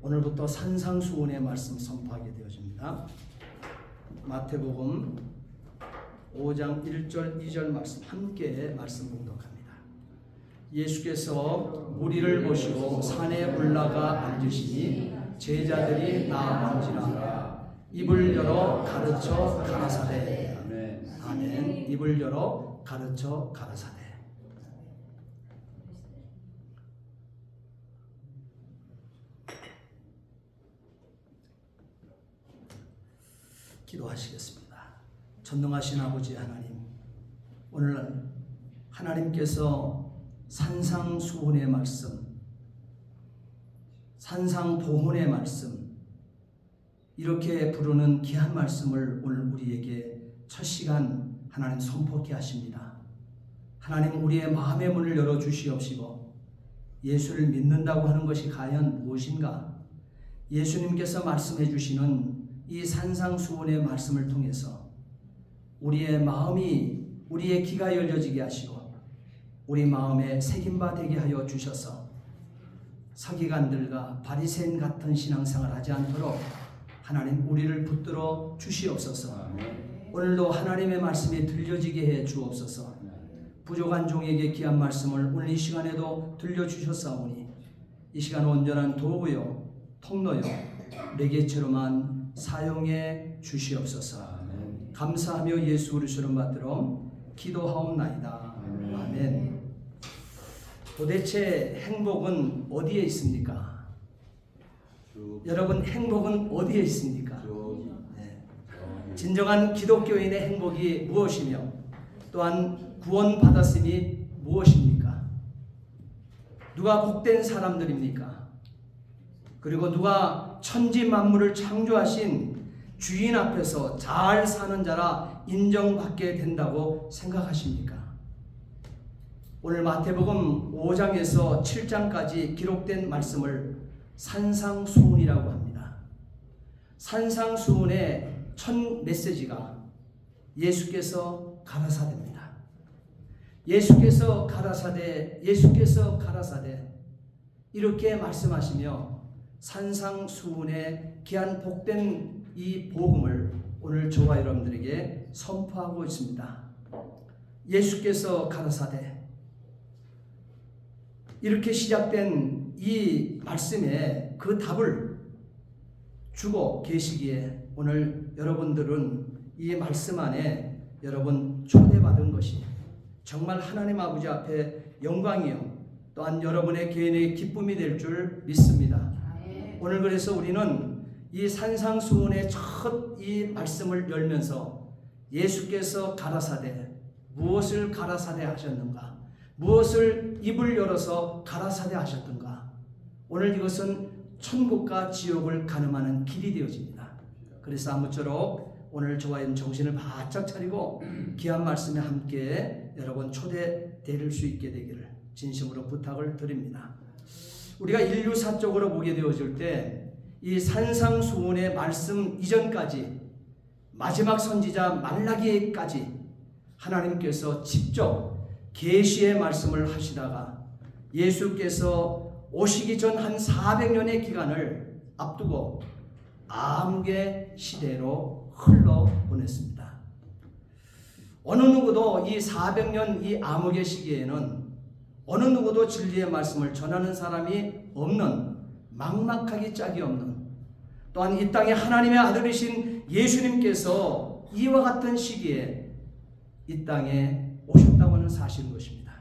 오늘부터 산상수훈의 말씀 선포하게 되어집니다. 마태복음 5장 1절 2절 말씀 함께 말씀 봉독합니다. 예수께서 무리를 보시고 산에 올라가 앉으시니 제자들이 나아온지라. 입을 열어 가르쳐 가라사대. 아멘. 입을 열어 가르쳐 가라사대. 기도하시겠습니다. 전능하신 아버지 하나님, 오늘 하나님께서 산상수훈의 말씀, 산상보훈의 말씀, 이렇게 부르는 귀한 말씀을 오늘 우리에게 첫 시간 하나님 선포케 하십니다. 하나님, 우리의 마음의 문을 열어주시옵시고 예수를 믿는다고 하는 것이 과연 무엇인가? 예수님께서 말씀해 주시는 이 산상수훈의 말씀을 통해서 우리의 마음이, 우리의 귀가 열려지게 하시고 우리 마음에 새김바 되게 하여 주셔서 서기관들과 바리새인 같은 신앙생활 하지 않도록 하나님 우리를 붙들어 주시옵소서. 오늘도 하나님의 말씀이 들려지게 해 주옵소서. 부족한 종에게 귀한 말씀을 오늘 이 시간에도 들려주셨사오니 이 시간 온전한 도구요 통로요 매개체로만 사용해 주시옵소서. 아멘. 감사하며 예수 그리스도를 받들어 기도하옵나이다. 아멘. 도대체 행복은 어디에 있습니까? 여러분, 행복은 어디에 있습니까? 네. 진정한 기독교인의 행복이 무엇이며 또한 구원받았으니 무엇입니까? 누가 복된 사람들입니까? 그리고 누가 천지 만물을 창조하신 주인 앞에서 잘 사는 자라 인정받게 된다고 생각하십니까? 오늘 마태복음 5장에서 7장까지 기록된 말씀을 산상수훈이라고 합니다. 산상수훈의 첫 메시지가 예수께서 가라사대입니다. 예수께서 가라사대, 예수께서 가라사대, 이렇게 말씀하시며 산상수훈의 귀한 복된 이 복음을 오늘 저와 여러분들에게 선포하고 있습니다. 예수께서 가라사대, 이렇게 시작된 이 말씀에 그 답을 주고 계시기에 오늘 여러분들은 이 말씀 안에 여러분 초대받은 것이 정말 하나님 아버지 앞에 영광이요 또한 여러분의 개인의 기쁨이 될 줄 믿습니다. 오늘 그래서 우리는 이 산상수훈의 첫 이 말씀을 열면서 예수께서 가라사대, 무엇을 가라사대 하셨는가? 무엇을 입을 열어서 가라사대 하셨던가? 오늘 이것은 천국과 지옥을 가늠하는 길이 되어집니다. 그래서 아무쪼록 오늘 저와 정신을 바짝 차리고 귀한 말씀에 함께 여러분 초대될 수 있게 되기를 진심으로 부탁을 드립니다. 우리가 인류사적으로 보게 되어질 때 이 산상수훈의 말씀 이전까지 마지막 선지자 말라기까지 하나님께서 직접 계시의 말씀을 하시다가 예수께서 오시기 전 한 400년의 기간을 앞두고 암흑의 시대로 흘러보냈습니다. 어느 누구도 이 400년 이 암흑의 시기에는 어느 누구도 진리의 말씀을 전하는 사람이 없는, 막막하기 짝이 없는, 또한 이 땅에 하나님의 아들이신 예수님께서 이와 같은 시기에 이 땅에 오셨다고 하는 사실인 것입니다.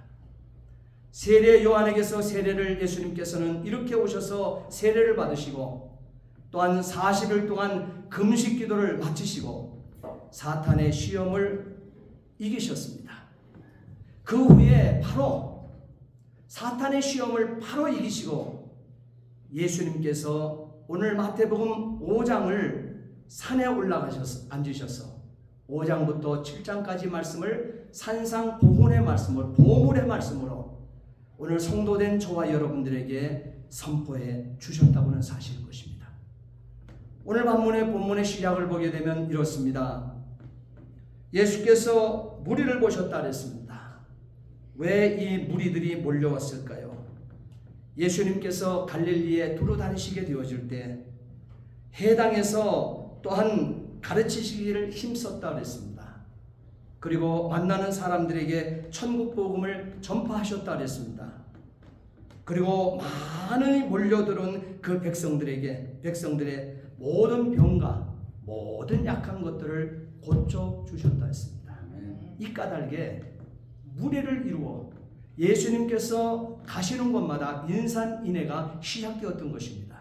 세례 요한에게서 세례를 예수님께서는 이렇게 오셔서 세례를 받으시고 또한 40일 동안 금식 기도를 마치시고 사탄의 시험을 이기셨습니다. 그 후에 바로 사탄의 시험을 바로 이기시고 예수님께서 오늘 마태복음 5장을 산에 올라가셔서 앉으셔서 5장부터 7장까지 말씀을 산상보훈의 말씀으로, 보물의 말씀으로 오늘 성도된 저와 여러분들에게 선포해 주셨다고 하는 사실인 것입니다. 오늘 본문의 시작을 보게 되면 이렇습니다. 예수께서 무리를 보셨다 그랬습니다. 왜 이 무리들이 몰려왔을까요? 예수님께서 갈릴리에 두루 다니시게 되어질 때 해당에서 또한 가르치시기를 힘썼다 그랬습니다. 그리고 만나는 사람들에게 천국 복음을 전파하셨다 그랬습니다. 그리고 많이 몰려들은 그 백성들의 모든 병과 모든 약한 것들을 고쳐주셨다 했습니다. 이 까닭에 무리를 이루어 예수님께서 가시는 곳마다 인산인해가 시작되었던 것입니다.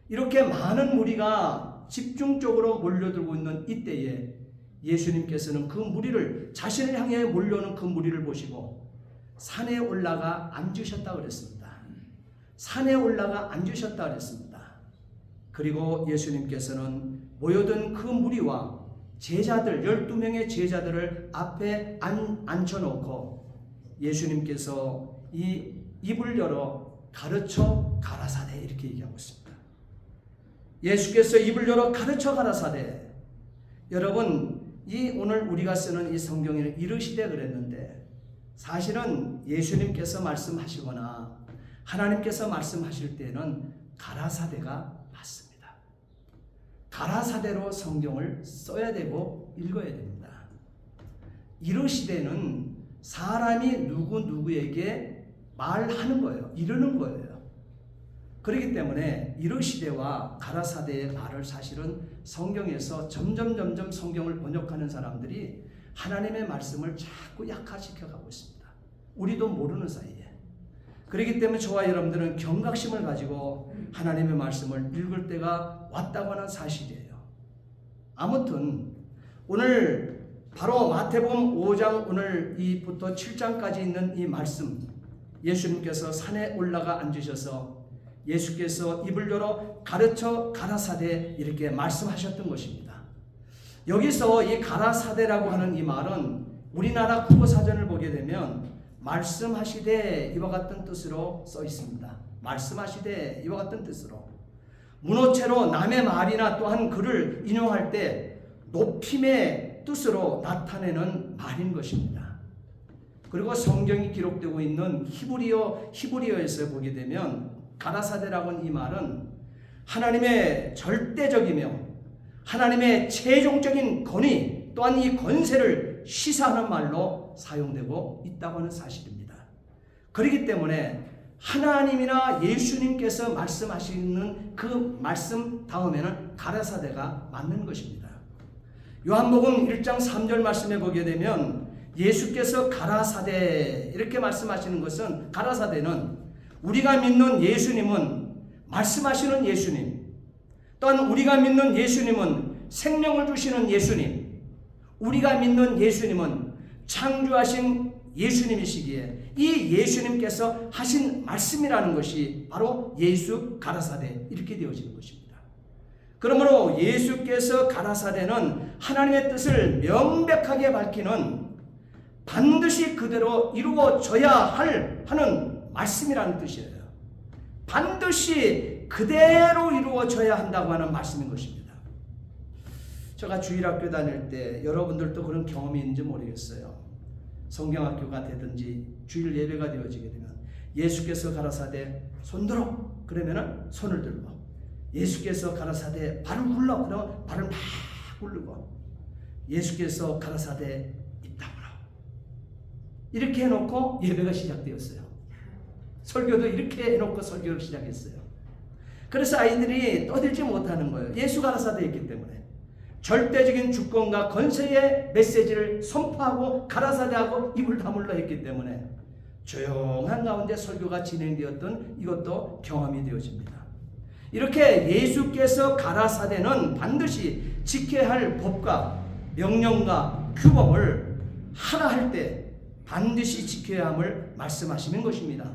이렇게 많은 무리가 집중적으로 몰려들고 있는 이때에 예수님께서는 그 무리를, 자신을 향해 몰려오는 그 무리를 보시고 산에 올라가 앉으셨다고 그랬습니다. 산에 올라가 앉으셨다고 그랬습니다. 그리고 예수님께서는 모여든 그 무리와 제자들, 12명의 제자들을 앞에 앉혀놓고 예수님께서 이 입을 열어 가르쳐 가라사대 이렇게 얘기하고 있습니다. 예수께서 입을 열어 가르쳐 가라사대. 여러분, 이 오늘 우리가 쓰는 이 성경에는 이르시되 그랬는데 사실은 예수님께서 말씀하시거나 하나님께서 말씀하실 때는 가라사대가 맞습니다. 가라사대로 성경을 써야 되고 읽어야 됩니다. 이르시되는 사람이 누구에게 말하는 거예요. 이르는 거예요. 그렇기 때문에 이르시되와 가라사대의 말을 사실은 성경에서 점점 성경을 번역하는 사람들이 하나님의 말씀을 자꾸 약화시켜 가고 있습니다. 우리도 모르는 사이에. 그렇기 때문에 저와 여러분들은 경각심을 가지고 하나님의 말씀을 읽을 때가 왔다고 하는 사실이에요. 아무튼 오늘 바로 마태복음 5장 오늘 이부터 7장까지 있는 이 말씀, 예수님께서 산에 올라가 앉으셔서 예수께서 입을 열어 가르쳐 가라사대 이렇게 말씀하셨던 것입니다. 여기서 이 가라사대라고 하는 이 말은 우리나라 국어사전을 보게 되면 말씀하시되 이와 같은 뜻으로 써 있습니다. 말씀하시되 이와 같은 뜻으로. 문어체로 남의 말이나 또한 글을 인용할 때 높임의 뜻으로 나타내는 말인 것입니다. 그리고 성경이 기록되고 있는 히브리어에서 보게 되면 가라사대라고 하는 이 말은 하나님의 절대적이며 하나님의 최종적인 권위 또한 이 권세를 시사하는 말로 사용되고 있다고 하는 사실입니다. 그렇기 때문에 하나님이나 예수님께서 말씀하시는 그 말씀 다음에는 가라사대가 맞는 것입니다. 요한복음 1장 3절 말씀에 보게 되면 예수께서 가라사대 이렇게 말씀하시는 것은, 가라사대는 우리가 믿는 예수님은 말씀하시는 예수님, 또한 우리가 믿는 예수님은 생명을 주시는 예수님, 우리가 믿는 예수님은 창조하신 예수님이시기에 이 예수님께서 하신 말씀이라는 것이 바로 예수 가라사대 이렇게 되어지는 것입니다. 그러므로 예수께서 가라사대는 하나님의 뜻을 명백하게 밝히는, 반드시 그대로 이루어져야 하는 말씀이라는 뜻이에요. 반드시 그대로 이루어져야 한다고 하는 말씀인 것입니다. 제가 주일학교 다닐 때 여러분들도 그런 경험이 있는지 모르겠어요. 성경학교가 되든지 주일 예배가 되어지게 되면 예수께서 가라사대 손들어 그러면은 손을 들고, 예수께서 가라사대 발을 굴러 그러면 발을 막 굴르고, 예수께서 가라사대 입 다물어 이렇게 해놓고 예배가 시작되었어요. 설교도 이렇게 해놓고 설교를 시작했어요. 그래서 아이들이 떠들지 못하는 거예요. 예수 가라사대 있기 때문에. 절대적인 주권과 권세의 메시지를 선포하고 가라사대하고 입을 다물러 했기 때문에 조용한 가운데 설교가 진행되었던 이것도 경험이 되어집니다. 이렇게 예수께서 가라사대는 반드시 지켜야 할 법과 명령과 규범을 하나 할 때 반드시 지켜야 함을 말씀하시는 것입니다.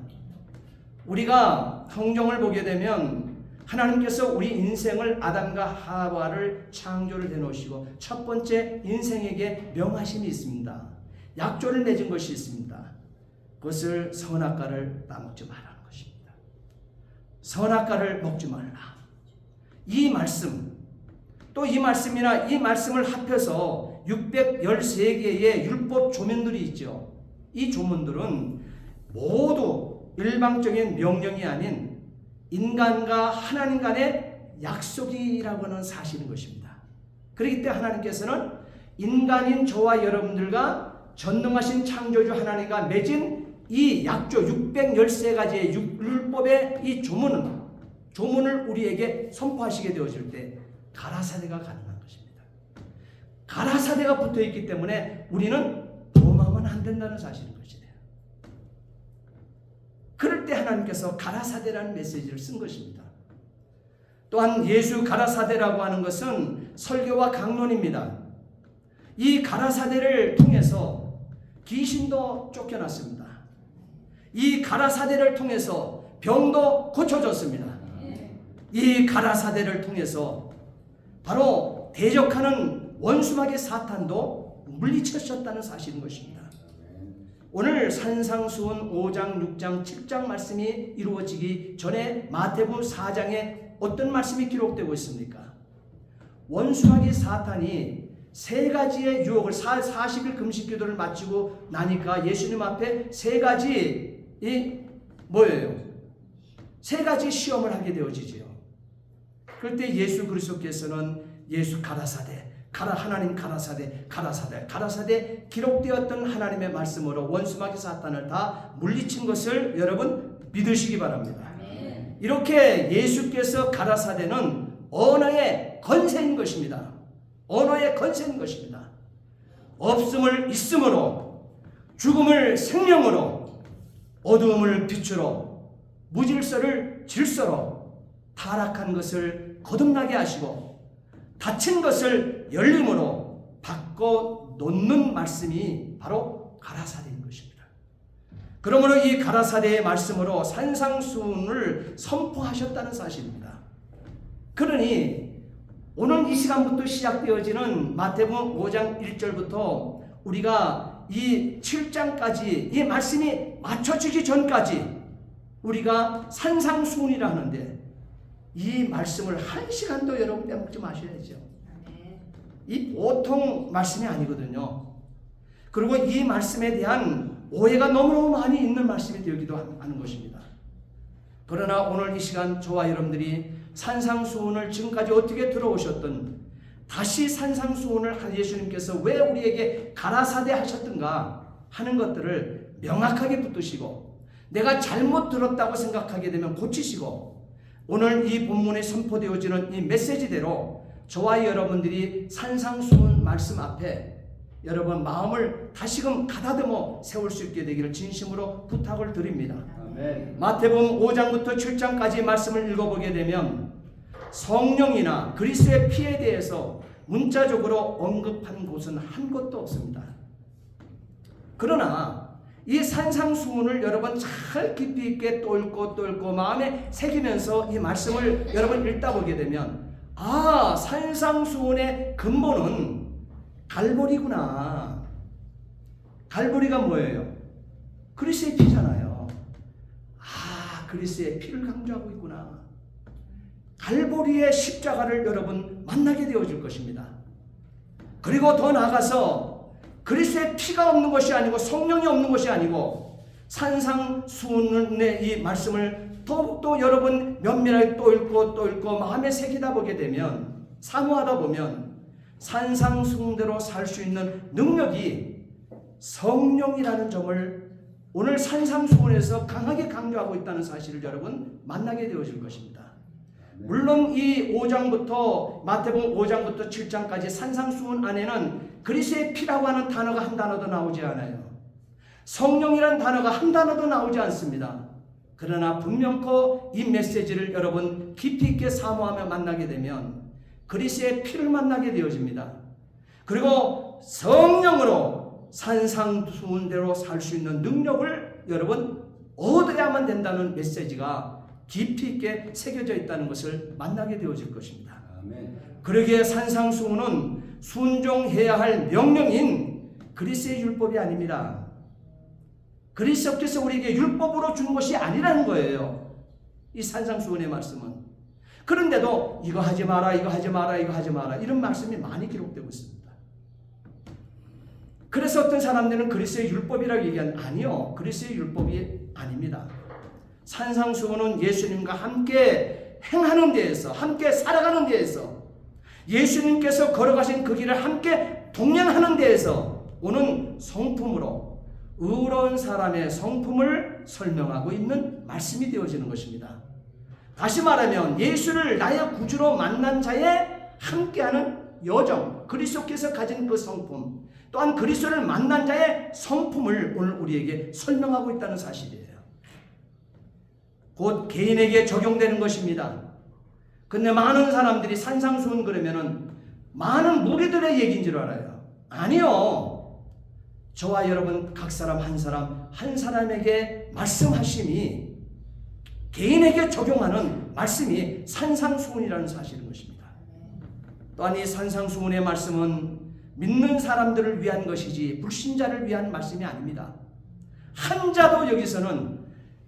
우리가 성경을 보게 되면 하나님께서 우리 인생을 아담과 하와를 창조를 해놓으시고 첫 번째 인생에게 명하심이 있습니다. 약조를 맺은 것이 있습니다. 그것을 선악과를 따먹지 말라는 것입니다. 선악과를 먹지 말라. 이 말씀, 또 이 말씀이나 이 말씀을 합해서 613개의 율법 조문들이 있죠. 이 조문들은 모두 일방적인 명령이 아닌 인간과 하나님 간의 약속이라고 하는 사실인 것입니다. 그렇기 때문에 하나님께서는 인간인 저와 여러분들과 전능하신 창조주 하나님과 맺은 이 약조 613가지의 율법의 이 조문을 우리에게 선포하시게 되어질 때 가라사대가 가능한 것입니다. 가라사대가 붙어있기 때문에 우리는 범하면 안 된다는 사실인 것이에요. 그럴 때 하나님께서 가라사대라는 메시지를 쓴 것입니다. 또한 예수 가라사대라고 하는 것은 설교와 강론입니다. 이 가라사대를 통해서 귀신도 쫓겨났습니다. 이 가라사대를 통해서 병도 고쳐졌습니다. 이 가라사대를 통해서 바로 대적하는 원수마귀 사탄도 물리쳤었다는 사실인 것입니다. 오늘 산상수훈 5장, 6장, 7장 말씀이 이루어지기 전에 마태복음 4장에 어떤 말씀이 기록되고 있습니까? 원수마귀 사탄이 세 가지의 유혹을 40일 금식기도를 마치고 나니까 예수님 앞에 세 가지 뭐예요? 세 가지 시험을 하게 되어지지요. 그럴 때 예수 그리스도께서는 예수 가라사대, 하나님 가라사대 기록되었던 하나님의 말씀으로 원수마귀 사탄을 다 물리친 것을 여러분 믿으시기 바랍니다. 아멘. 이렇게 예수께서 가라사대는 언어의 건세인 것입니다. 언어의 건세인 것입니다. 없음을 있음으로, 죽음을 생명으로, 어두움을 빛으로, 무질서를 질서로, 타락한 것을 거듭나게 하시고 닫힌 것을 열림으로 바꿔 놓는 말씀이 바로 가라사대인 것입니다. 그러므로 이 가라사대의 말씀으로 산상수훈을 선포하셨다는 사실입니다. 그러니 오늘 이 시간부터 시작되어지는 마태복음 5장 1절부터 우리가 이 7장까지 이 말씀이 맞춰지기 전까지 우리가 산상수훈이라 하는데 이 말씀을 한 시간도 여러분 빼먹지 마셔야죠. 이 보통 말씀이 아니거든요. 그리고 이 말씀에 대한 오해가 너무너무 많이 있는 말씀이 되기도 하는 것입니다. 그러나 오늘 이 시간 저와 여러분들이 산상수훈을 지금까지 어떻게 들어오셨든 다시 산상수훈을 예수님께서 왜 우리에게 가라사대 하셨던가 하는 것들을 명확하게 붙드시고 내가 잘못 들었다고 생각하게 되면 고치시고 오늘 이 본문에 선포되어지는 이 메시지대로 저와 여러분들이 산상수훈 말씀 앞에 여러분 마음을 다시금 가다듬어 세울 수 있게 되기를 진심으로 부탁을 드립니다. 아멘. 마태복음 5장부터 7장까지 말씀을 읽어보게 되면 성령이나 그리스도의 피에 대해서 문자적으로 언급한 곳은 한 곳도 없습니다. 그러나 이 산상수훈을 여러분 잘 깊이 있게 또 읽고 마음에 새기면서 이 말씀을 여러분 읽다 보게 되면 산상수훈의 근본은 갈보리구나. 갈보리가 뭐예요? 그리스도의 피잖아요. 그리스도의 피를 강조하고 있구나. 갈보리의 십자가를 여러분 만나게 되어질 것입니다. 그리고 더 나아가서 그리스도의 피가 없는 것이 아니고 성령이 없는 것이 아니고 산상수훈의 이 말씀을 더욱더 여러분 면밀하게 또 읽고 마음에 새기다 보게 되면 사모하다 보면 산상수훈대로 살 수 있는 능력이 성령이라는 점을 오늘 산상수훈에서 강하게 강조하고 있다는 사실을 여러분 만나게 되어질 것입니다. 물론 이 5장부터 마태복음 5장부터 7장까지 산상수훈 안에는 그리스도의 피라고 하는 단어가 한 단어도 나오지 않아요. 성령이라는 단어가 한 단어도 나오지 않습니다. 그러나 분명코 이 메시지를 여러분 깊이 있게 사모하며 만나게 되면 그리스도의 피를 만나게 되어집니다. 그리고 성령으로 산상수훈대로 살 수 있는 능력을 여러분 얻어야만 된다는 메시지가 깊이 있게 새겨져 있다는 것을 만나게 되어질 것입니다. 아멘. 그러기에 산상수훈은 순종해야 할 명령인 그리스도의 율법이 아닙니다. 그리스도께서 우리에게 율법으로 준 것이 아니라는 거예요. 이 산상수훈의 말씀은. 그런데도 이거 하지 마라, 이거 하지 마라, 이거 하지 마라 이런 말씀이 많이 기록되고 있습니다. 그래서 어떤 사람들은 그리스도의 율법이라고 얘기하는 아니요. 그리스도의 율법이 아닙니다. 산상수훈은 예수님과 함께 행하는 데에서, 함께 살아가는 데에서, 예수님께서 걸어가신 그 길을 함께 동행하는 데에서 오는 성품으로 의로운 사람의 성품을 설명하고 있는 말씀이 되어지는 것입니다. 다시 말하면 예수를 나의 구주로 만난 자의 함께하는 여정, 그리스도께서 가진 그 성품, 또한 그리스도를 만난 자의 성품을 오늘 우리에게 설명하고 있다는 사실이에요. 곧 개인에게 적용되는 것입니다. 근데 많은 사람들이 산상수훈 그러면은 많은 무리들의 얘기인 줄 알아요. 아니요. 저와 여러분 각 사람 한 사람에게 말씀하심이 개인에게 적용하는 말씀이 산상수훈이라는 사실인 것입니다. 또한 이 산상수훈의 말씀은 믿는 사람들을 위한 것이지 불신자를 위한 말씀이 아닙니다. 한 자도 여기서는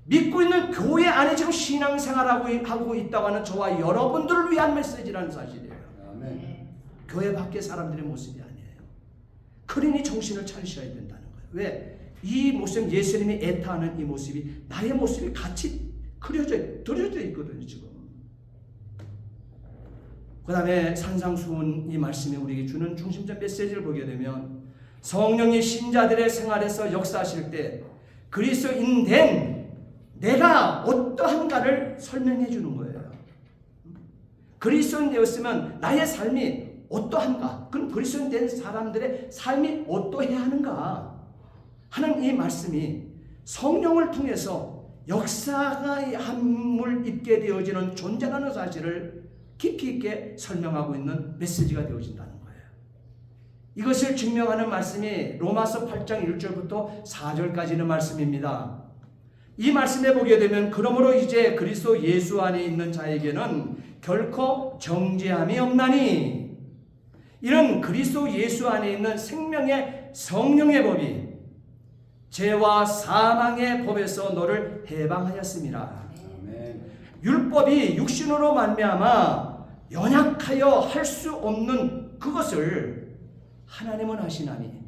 믿고 있는 교회 안에 지금 신앙생활하고 있다고 하는 저와 여러분들을 위한 메시지라는 사실이에요. 아멘. 교회 밖의 사람들의 모습이 아니에요. 그러니 정신을 차리셔야 된다는 거예요. 왜? 이 모습, 예수님이 애타하는 이 모습이 나의 모습이 같이 드려져 있거든요, 지금. 그 다음에 산상수훈 이 말씀이 우리에게 주는 중심적 메시지를 보게 되면 성령이 신자들의 생활에서 역사하실 때 그리스도인 된 내가 어떠한가를 설명해 주는 거예요. 그리스도인 되었으면 나의 삶이 어떠한가? 그럼 그리스도인 된 사람들의 삶이 어떠해야 하는가? 하는 이 말씀이 성령을 통해서 역사가 한물 입게 되어지는 존재라는 사실을 깊이 있게 설명하고 있는 메시지가 되어진다는 거예요. 이것을 증명하는 말씀이 로마서 8장 1절부터 4절까지는 말씀입니다. 이 말씀에 보게 되면 그러므로 이제 그리스도 예수 안에 있는 자에게는 결코 정죄함이 없나니 이런 그리스도 예수 안에 있는 생명의 성령의 법이 죄와 사망의 법에서 너를 해방하였음이라. 율법이 육신으로 말미암아 연약하여 할 수 없는 그것을 하나님은 하시나니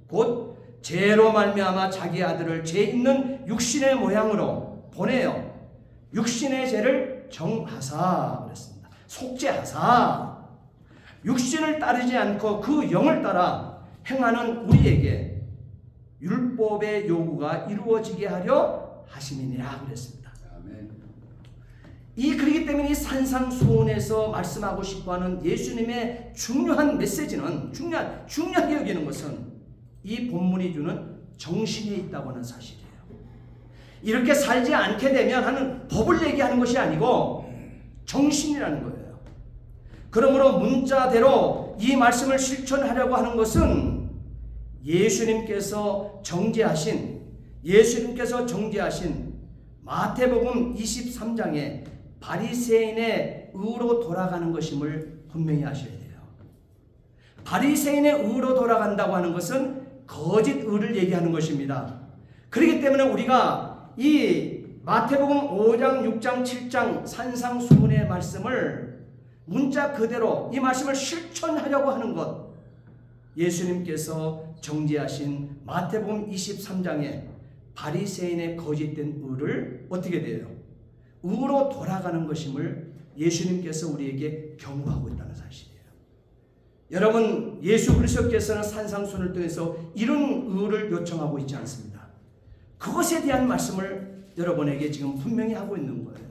곧 죄로 말미암아 자기 아들을 죄 있는 육신의 모양으로 보내어 육신의 죄를 정하사 그랬습니다. 속죄하사 육신을 따르지 않고 그 영을 따라 행하는 우리에게 율법의 요구가 이루어지게 하려 하심이니라 그랬습니다. 그렇기 때문에 이 산상수훈에서 말씀하고 싶어하는 예수님의 중요한 메시지는 중요하게 여기는 것은 이 본문이 주는 정신에 있다고 하는 사실이에요. 이렇게 살지 않게 되면 하는 법을 얘기하는 것이 아니고 정신이라는 거예요. 그러므로 문자대로 이 말씀을 실천하려고 하는 것은 예수님께서 정죄하신 마태복음 23장에 바리새인의 의로 돌아가는 것임을 분명히 아셔야 돼요. 바리새인의 의로 돌아간다고 하는 것은 거짓 의를 얘기하는 것입니다. 그렇기 때문에 우리가 이 마태복음 5장, 6장, 7장 산상수훈의 말씀을 문자 그대로 이 말씀을 실천하려고 하는 것, 예수님께서 정죄하신 마태복음 23장에 바리새인의 거짓된 의를 어떻게 돼요? 의로 돌아가는 것임을 예수님께서 우리에게 경고하고 있다는 사실이에요. 여러분, 예수 그리스도께서는 산상수훈을 통해서 이런 의를 요청하고 있지 않습니다. 그것에 대한 말씀을 여러분에게 지금 분명히 하고 있는 거예요.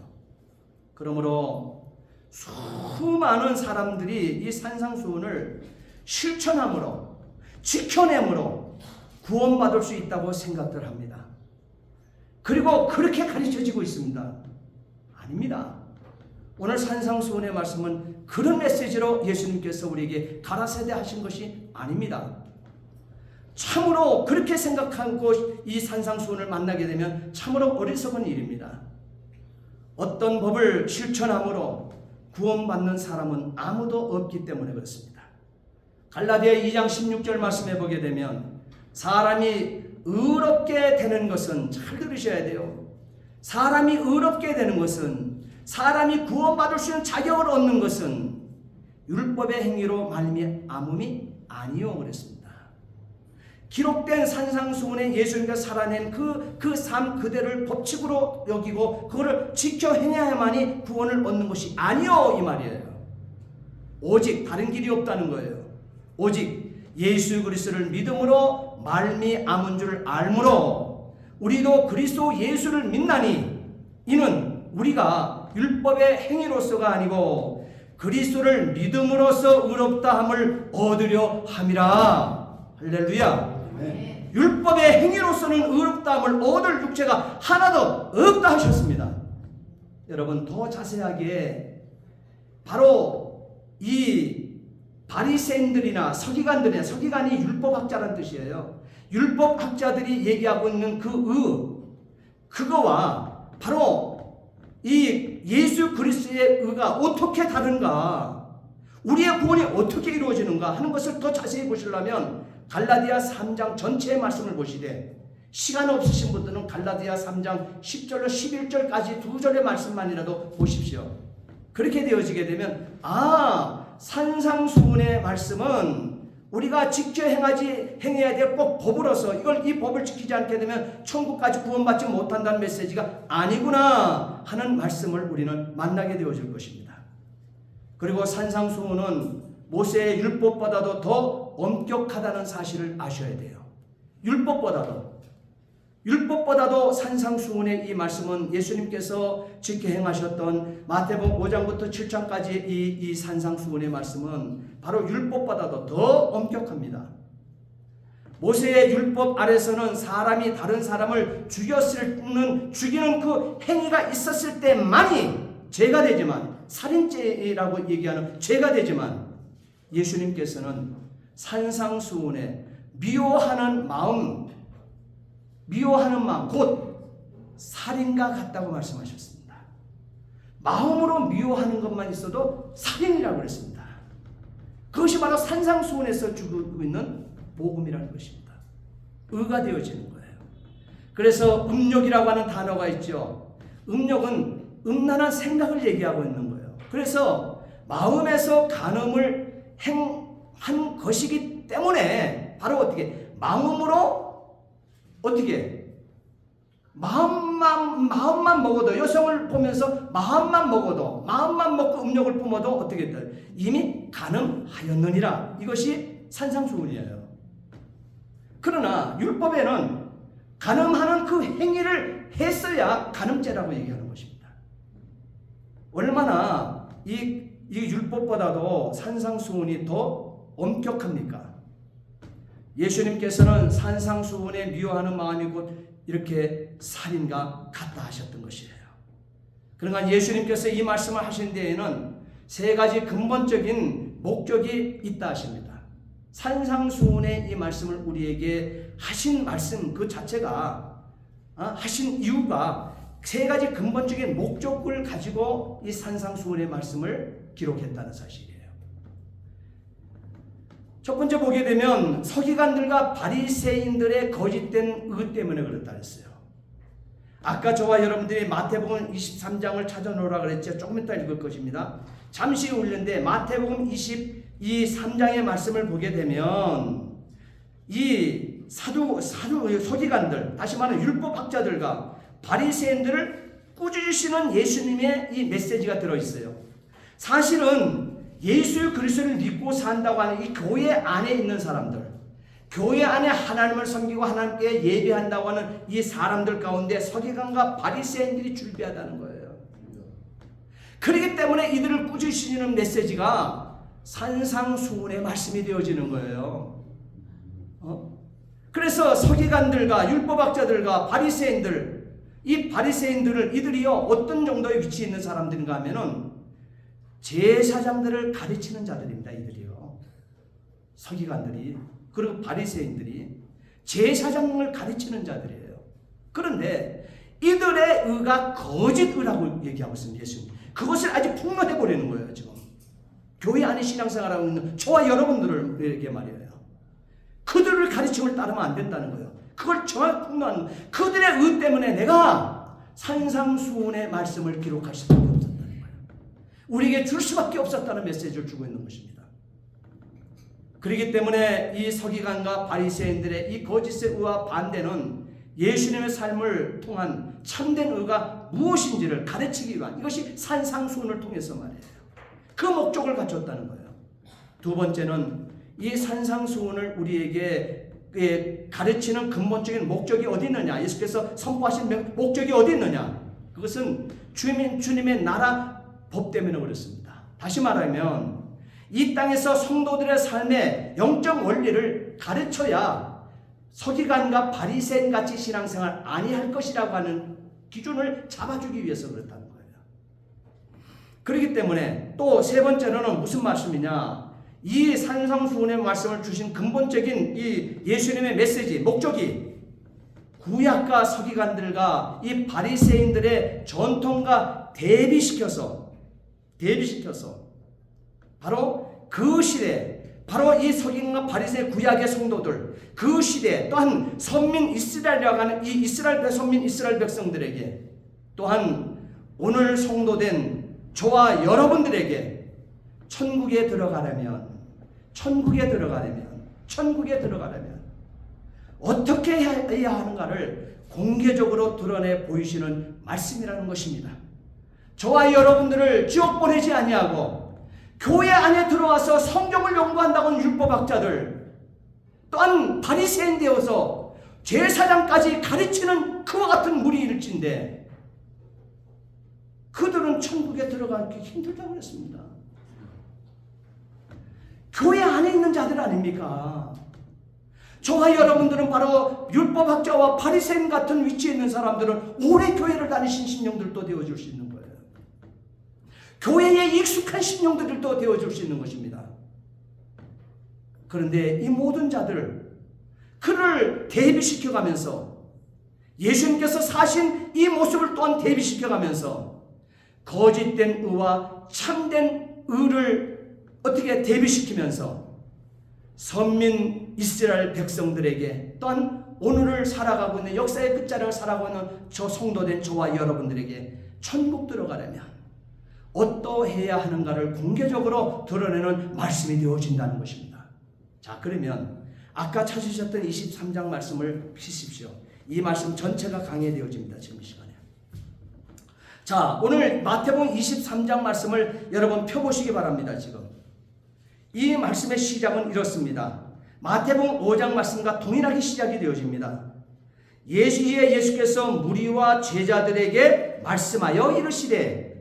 그러므로 수많은 사람들이 이 산상수훈을 실천함으로 지켜내므로 구원받을 수 있다고 생각들 합니다. 그리고 그렇게 가르쳐지고 있습니다. 아닙니다. 오늘 산상수훈의 말씀은 그런 메시지로 예수님께서 우리에게 가라사대 하신 것이 아닙니다. 참으로 그렇게 생각하고 이 산상수훈을 만나게 되면 참으로 어리석은 일입니다. 어떤 법을 실천함으로 구원받는 사람은 아무도 없기 때문에 그렇습니다. 갈라디아 2장 16절 말씀해 보게 되면 사람이 의롭게 되는 것은 잘 들으셔야 돼요. 사람이 의롭게 되는 것은, 사람이 구원받을 수 있는 자격을 얻는 것은 율법의 행위로 말미암음이 아니요 그랬습니다. 기록된 산상수훈에 예수님께서 살아낸 그 삶 그대로를 법칙으로 여기고 그거를 지켜 행해야만이 구원을 얻는 것이 아니요 이 말이에요. 오직 다른 길이 없다는 거예요. 오직 예수 그리스도를 믿음으로 말미암은 줄 알므로 우리도 그리스도 예수를 믿나니 이는 우리가 율법의 행위로서가 아니고 그리스도를 믿음으로써 의롭다 함을 얻으려 함이라. 할렐루야. 네. 율법의 행위로서는 의롭다 함을 얻을 육체가 하나도 없다 하셨습니다. 여러분 더 자세하게 바로 이 바리새인들이나 서기관이 율법학자라는 뜻이에요. 율법학자들이 얘기하고 있는 그거와 바로 이 예수 그리스도의 의가 어떻게 다른가, 우리의 구원이 어떻게 이루어지는가 하는 것을 더 자세히 보시려면 갈라디아 3장 전체의 말씀을 보시되, 시간 없으신 분들은 갈라디아 3장 10절로 11절까지 두 절의 말씀만이라도 보십시오. 그렇게 되어지게 되면 산상수훈의 말씀은 우리가 지켜 행해야 될 꼭 법으로서 이 법을 지키지 않게 되면 천국까지 구원받지 못한다는 메시지가 아니구나 하는 말씀을 우리는 만나게 되어질 것입니다. 그리고 산상수훈은 모세의 율법보다도 더 엄격하다는 사실을 아셔야 돼요. 율법보다도 산상수훈의 이 말씀은 예수님께서 지켜 행하셨던 마태복음 5장부터 7장까지 이 산상수훈의 말씀은 바로 율법보다도 더 엄격합니다. 모세의 율법 아래서는 사람이 다른 사람을 죽이는 그 행위가 있었을 때만이 죄가 되지만, 살인죄라고 얘기하는 죄가 되지만, 예수님께서는 산상수훈에 미워하는 마음 곧 살인과 같다고 말씀하셨습니다. 마음으로 미워하는 것만 있어도 살인이라고 그랬습니다. 그것이 바로 산상수훈에서 주고 있는 복음이라는 것입니다. 의가 되어지는 거예요. 그래서 음욕이라고 하는 단어가 있죠. 음욕은 음란한 생각을 얘기하고 있는 거예요. 그래서 마음에서 간음을 행한 것이기 때문에 바로 마음으로 마음만 먹어도, 여성을 보면서 마음만 먹고 음욕을 품어도 이미 간음하였느니라. 이것이 산상수훈이에요. 그러나 율법에는 간음하는 그 행위를 했어야 간음죄라고 얘기하는 것입니다. 얼마나 이 율법보다도 산상수훈이 더 엄격합니까? 예수님께서는 산상수훈에 미워하는 마음이 곧 이렇게 살인과 같다 하셨던 것이에요. 그러니까 예수님께서 이 말씀을 하신 데에는 세 가지 근본적인 목적이 있다 하십니다. 산상수훈의 이 말씀을 우리에게 하신 말씀 그 자체가 하신 이유가 세 가지 근본적인 목적을 가지고 이 산상수훈의 말씀을 기록했다는 사실이에요. 첫 번째 보게 되면 서기관들과 바리새인들의 거짓된 의 때문에 그렇다 했어요. 아까 저와 여러분들이 마태복음 23장을 찾아놓으라 그랬죠. 조금 이따 읽을 것입니다. 잠시 올렸는데 마태복음 23장의 말씀을 보게 되면 이 서기관들, 다시 말하면 율법학자들과 바리새인들을 꾸짖으시는 예수님의 이 메시지가 들어있어요. 사실은 예수 그리스도를 믿고 산다고 하는 이 교회 안에 있는 사람들, 교회 안에 하나님을 섬기고 하나님께 예배한다고 하는 이 사람들 가운데 서기관과 바리새인들이 출비하다는 거예요. 그렇기 때문에 이들을 꾸짖으시는 메시지가 산상수훈의 말씀이 되어지는 거예요. 그래서 서기관들과 율법학자들과 바리새인들, 이 바리새인들을 이들이요 어떤 정도의 위치에 있는 사람들인가 하면은 제사장들을 가르치는 자들입니다. 이들이요. 서기관들이, 그리고 바리새인들이 제사장을 가르치는 자들이에요. 그런데 이들의 의가 거짓 의라고 얘기하고 있습니다. 예수님. 그것을 아주 폭로해 버리는 거예요. 지금 교회 안에 신앙생활하고 있는 저와 여러분들에게 말이에요. 그들을 가르침을 따르면 안 된다는 거예요. 그걸 정확히 폭로하는 거예요. 그들의 의 때문에 내가 산상수훈의 말씀을 기록할 수밖에 없었다는 거예요. 우리에게 줄 수밖에 없었다는 메시지를 주고 있는 것입니다. 그렇기 때문에 이 서기관과 바리새인들의 이 거짓의 의와 반대는 예수님의 삶을 통한 참된 의가 무엇인지를 가르치기 위한, 이것이 산상수훈을 통해서 말이에요. 그 목적을 갖췄다는 거예요. 두 번째는 이 산상수훈을 우리에게 가르치는 근본적인 목적이 어디 있느냐, 예수께서 선포하신 목적이 어디 있느냐, 그것은 주님의 나라 법 때문에 그렇습니다. 다시 말하면 이 땅에서 성도들의 삶의 영적 원리를 가르쳐야 서기관과 바리새인 같이 신앙생활 아니할 것이라고 하는 기준을 잡아주기 위해서 그렇다는 거예요. 그렇기 때문에 또 세 번째로는 무슨 말씀이냐, 이 산상수훈의 말씀을 주신 근본적인 이 예수님의 메시지, 목적이 구약과 서기관들과 이 바리새인들의 전통과 대비시켜서 바로 그 시대, 바로 이 서기관과 바리새 구약의 성도들, 그 시대 또한 선민 이스라엘이라고 하는 이 이스라엘 선민 이스라엘 백성들에게, 또한 오늘 성도된 저와 여러분들에게 천국에 들어가려면 어떻게 해야 하는가를 공개적으로 드러내 보이시는 말씀이라는 것입니다. 저와 여러분들을 지옥 보내지 아니하고 교회 안에 들어와서 성경을 연구한다고 하는 율법학자들, 또한 바리새인 되어서 제사장까지 가르치는 그와 같은 무리일진데 그들은 천국에 들어가기 힘들다고 했습니다. 교회 안에 있는 자들 아닙니까? 저와 여러분들은 바로 율법학자와 바리새인 같은 위치에 있는 사람들은 오래 교회를 다니신 신령들도 되어줄 수 있는 거예요. 교회에 익숙한 신령들도 되어줄 수 있는 것입니다. 그런데 이 모든 자들, 그를 대비시켜가면서 예수님께서 사신 이 모습을 또한 대비시켜가면서 거짓된 의와 참된 의를 어떻게 대비시키면서 선민 이스라엘 백성들에게, 또한 오늘을 살아가고 있는 역사의 끝자락을 살아가고 있는 저 성도된 저와 여러분들에게 천국 들어가려면 어떠해야 하는가를 공개적으로 드러내는 말씀이 되어진다는 것입니다. 자, 그러면 아까 찾으셨던 23장 말씀을 피십시오. 이 말씀 전체가 강해되어집니다. 지금 이 시간에. 자, 오늘 마태복음 23장 말씀을 여러분 펴보시기 바랍니다. 지금 이 말씀의 시작은 이렇습니다. 마태복음 5장 말씀과 동일하게 시작이 되어집니다. 예수께서 무리와 제자들에게 말씀하여 이르시되,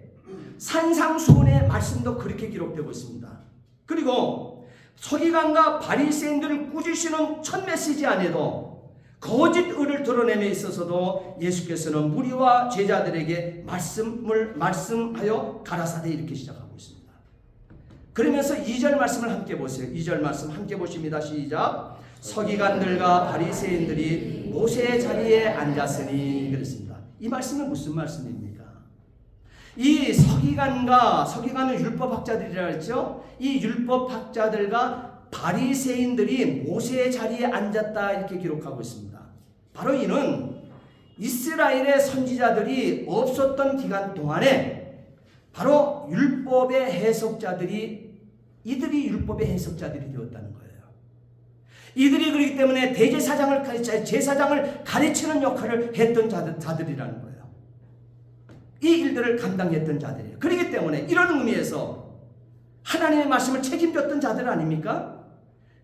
산상수훈의 말씀도 그렇게 기록되고 있습니다. 그리고 서기관과 바리새인들을 꾸짖으시는 첫 메시지 안에도 거짓 의를 드러냄에 있어서도 예수께서는 무리와 제자들에게 말씀하여 가라사대 이렇게 시작하고 있습니다. 그러면서 2절 말씀을 함께 보세요. 2절 말씀 함께 보십니다. 시작. 서기관들과 바리새인들이 모세의 자리에 앉았으니 그랬습니다. 이 말씀은 무슨 말씀입니까? 이 서기관은 율법학자들이라 했죠. 이 율법학자들과 바리새인들이 모세의 자리에 앉았다 이렇게 기록하고 있습니다. 바로 이는 이스라엘의 선지자들이 없었던 기간 동안에 바로 율법의 해석자들이, 이들이 율법의 해석자들이 되었다는 거예요. 이들이 그렇기 때문에 제사장을 가르치는 역할을 했던 자들이라는 거예요. 이 일들을 감당했던 자들이에요. 그렇기 때문에 이런 의미에서 하나님의 말씀을 책임졌던 자들 아닙니까?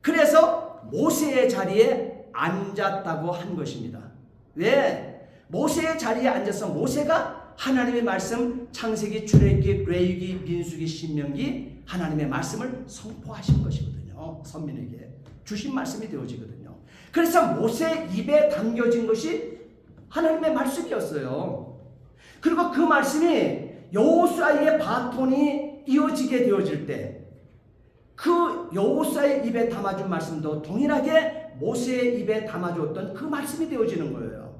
그래서 모세의 자리에 앉았다고 한 것입니다. 왜? 모세의 자리에 앉아서 모세가 하나님의 말씀, 창세기, 출애굽기, 레위기, 민수기, 신명기 하나님의 말씀을 선포하신 것이거든요. 선민에게 주신 말씀이 되어지거든요. 그래서 모세 입에 담겨진 것이 하나님의 말씀이었어요. 그리고 그 말씀이 여호수아의 바톤이 이어지게 되어질 때 그 여호수아의 입에 담아준 말씀도 동일하게 모세의 입에 담아줬던 그 말씀이 되어지는 거예요.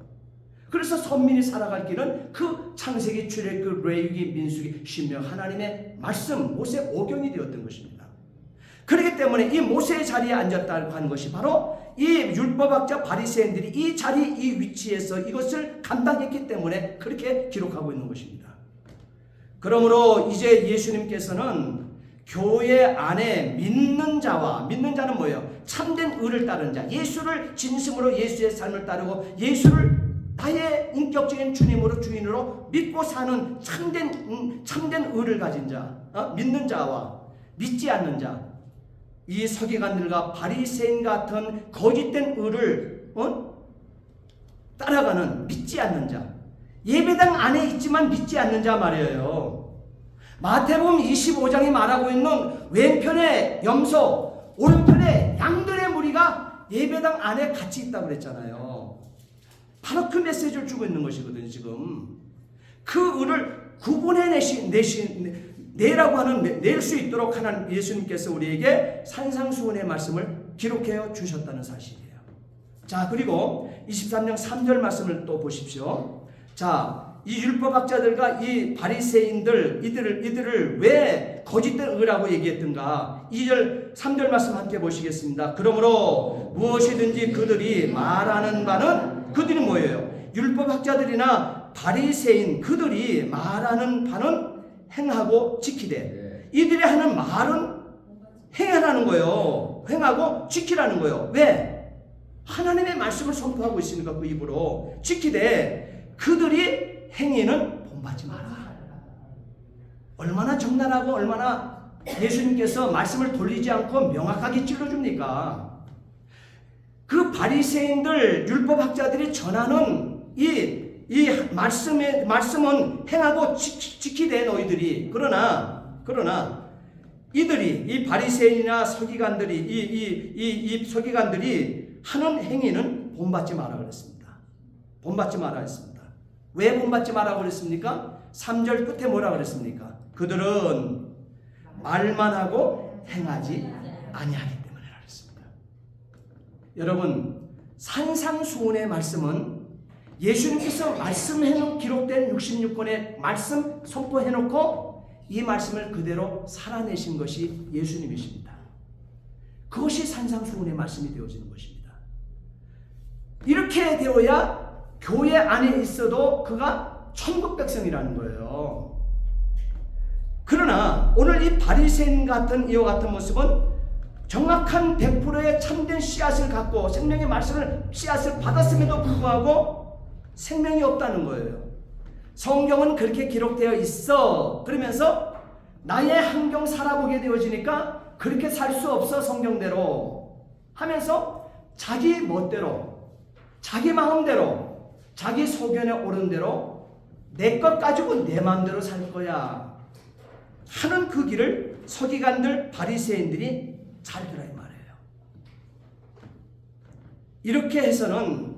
그래서 선민이 살아갈 길은 그 창세기, 출애굽, 레위기, 민수기, 신명 하나님의 말씀, 모세 오경이 되었던 것입니다. 그렇기 때문에 이 모세의 자리에 앉았다고 하는 것이 바로 이 율법학자 바리새인들이 이 자리, 이 위치에서 이것을 감당했기 때문에 그렇게 기록하고 있는 것입니다. 그러므로 이제 예수님께서는 교회 안에 믿는 자와, 믿는 자는 뭐예요? 참된 의를 따르는 자, 예수를 진심으로 예수의 삶을 따르고 예수를 나의 인격적인 주님으로 주인으로 믿고 사는 참된 의를 가진 자, 믿는 자와 믿지 않는 자, 이 서기관들과 바리새인 같은 거짓된 의를 따라가는 믿지 않는 자, 예배당 안에 있지만 믿지 않는 자 말이에요. 마태복음 25장이 말하고 있는 왼편에 염소, 오른편에 양들의 무리가 예배당 안에 같이 있다고 그랬잖아요. 바로 그 메시지를 주고 있는 것이거든요. 지금 그 의를 구분해 내라고 하는, 낼 수 있도록 하는 예수님께서 우리에게 산상수훈의 말씀을 기록해 주셨다는 사실이에요. 자, 그리고 23장 3절 말씀을 또 보십시오. 자, 이 율법학자들과 이 바리새인들, 이들을 왜 거짓된 의라고 얘기했던가? 2절 3절 말씀 함께 보시겠습니다. 그러므로 무엇이든지 그들이 말하는 바는, 그들이 뭐예요? 율법학자들이나 바리새인, 그들이 말하는 바는 행하고 지키되, 이들이 하는 말은 행하라는 거예요. 행하고 지키라는 거예요. 왜? 하나님의 말씀을 선포하고 있으니까 그 입으로. 지키되 그들이 행위는 본받지 마라. 얼마나 적나라하고 얼마나 예수님께서 말씀을 돌리지 않고 명확하게 찔러줍니까? 그 바리새인들, 율법학자들이 전하는 이 말씀은 행하고 지키되 너희들이. 그러나 이들이, 이 바리새인이나 서기관들이, 이 서기관들이 하는 행위는 본받지 마라 그랬습니다. 본받지 마라 했습니다. 왜 본받지 마라 그랬습니까? 3절 끝에 뭐라 그랬습니까? 그들은 말만 하고 행하지 아니하기 때문이라 그랬습니다. 여러분, 산상수훈의 말씀은 예수님께서 말씀해놓은 기록된 66권의 말씀 선포해놓고 이 말씀을 그대로 살아내신 것이 예수님이십니다. 그것이 산상수훈의 말씀이 되어지는 것입니다. 이렇게 되어야 교회 안에 있어도 그가 천국 백성이라는 거예요. 그러나 오늘 이 바리새인 같은 이와 같은 모습은 정확한 100%의 참된 씨앗을 갖고 생명의 말씀을 씨앗을 받았음에도 불구하고 생명이 없다는 거예요. 성경은 그렇게 기록되어 있어. 그러면서 나의 환경 살아보게 되어지니까 그렇게 살 수 없어 성경대로 하면서 자기 멋대로, 자기 마음대로, 자기 소견에 오른 대로 내 것 가지고 내 마음대로 살 거야 하는 그 길을 서기관들, 바리새인들이 살더라 이 말이에요. 이렇게 해서는